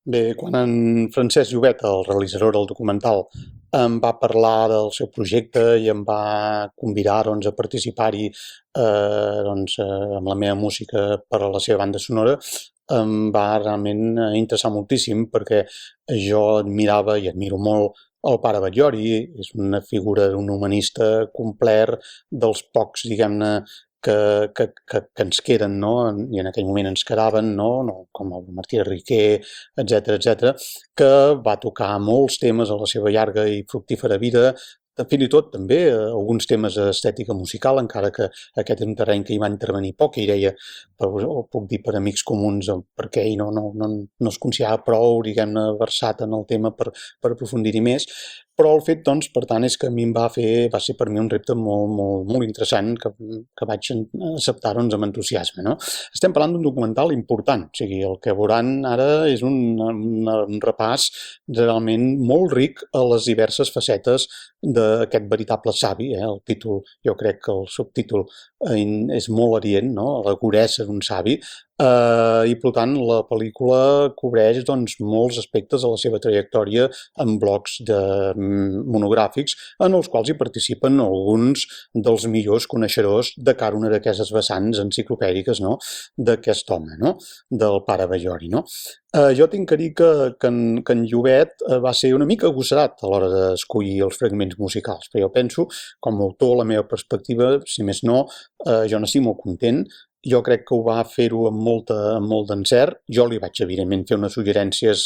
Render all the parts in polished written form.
Bé, quan en Francesc Llobet, el realitzador del documental, em va parlar del seu projecte i em va convidar doncs, a participar-hi amb la meva música per a la seva banda sonora, em va realment interessar moltíssim perquè jo admirava i admiro molt el pare Batllori. És una figura d'un humanista complet, dels pocs, diguem-ne, que ens queden, no? I en aquell moment ens quedaven, no? Com el Martí Riquer, etc, que va tocar molts temes a la seva llarga i fructífera vida, fins i tot també alguns temes d'estètica musical, encara que aquest és un terreny que hi va intervenir poc, i deia, o puc dir per amics comuns, perquè ell no es considerava prou, diguem-ne, versat en el tema per aprofundir-hi més. Però el fet, doncs, per tant, és que a mi va ser per mi un repte molt interessant que vaig acceptar, doncs, amb entusiasme, no? Estem parlant d'un documental important, o sigui, el que veuran ara és un repàs realment molt ric a les diverses facetes d'aquest veritable savi, el títol, jo crec que el subtítol és molt adient, no? L'agudesa d'un savi, i per tant la pel·lícula cobreix doncs, molts aspectes de la seva trajectòria en blocs monogràfics en els quals hi participen alguns dels millors coneixedors de cada una d'aquestes vessants enciclopèdiques, no? D'aquest home, no? Del pare Batllori, no? Jo tinc que dir que en Llobet va ser una mica agosarat a l'hora d'escollir els fragments musicals, però jo penso, com a autor, la meva perspectiva, si més no, jo n'estic molt content. Jo crec que ho va fer-ho amb molt d'encert. Jo li vaig, evidentment, fer unes suggerències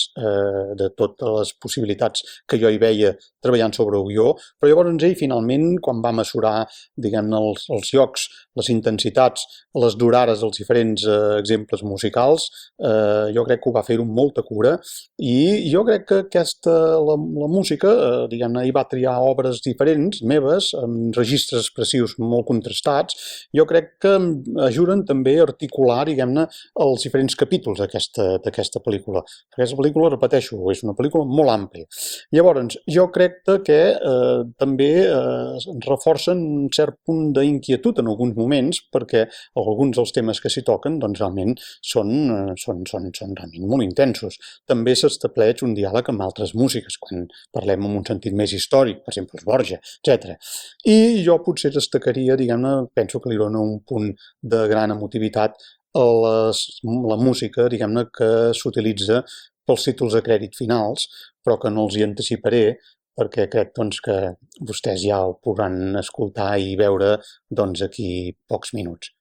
de totes les possibilitats que jo hi veia treballant sobre el guió, però llavors ell, finalment, quan va mesurar, diguem-ne, els llocs, les intensitats, les durades dels diferents exemples musicals, jo crec que ho va fer-ho amb molta cura, i jo crec que la música, diguem-ne, hi va triar obres diferents, meves, amb registres expressius molt contrastats. Jo crec que ajuden també a articular, diguem-ne, els diferents capítols d'aquesta pel·lícula. Aquesta pel·lícula, repeteixo, és una pel·lícula molt àmplia. Llavors, jo crec que també reforcen un cert punt d'inquietud en alguns moments, perquè alguns dels temes que s'hi toquen doncs, realment són realment molt intensos. També s'estableix un diàleg amb altres músiques, quan parlem en un sentit més històric, per exemple, els Borja, etc. I jo potser destacaria, diguem-ne, penso que li dona un punt de gran emotivitat a la música, diguem-ne, que s'utilitza pels títols de crèdit finals, però que no els hi anticiparé, perquè crec doncs, que vostès ja ho podran escoltar i veure doncs, aquí pocs minuts.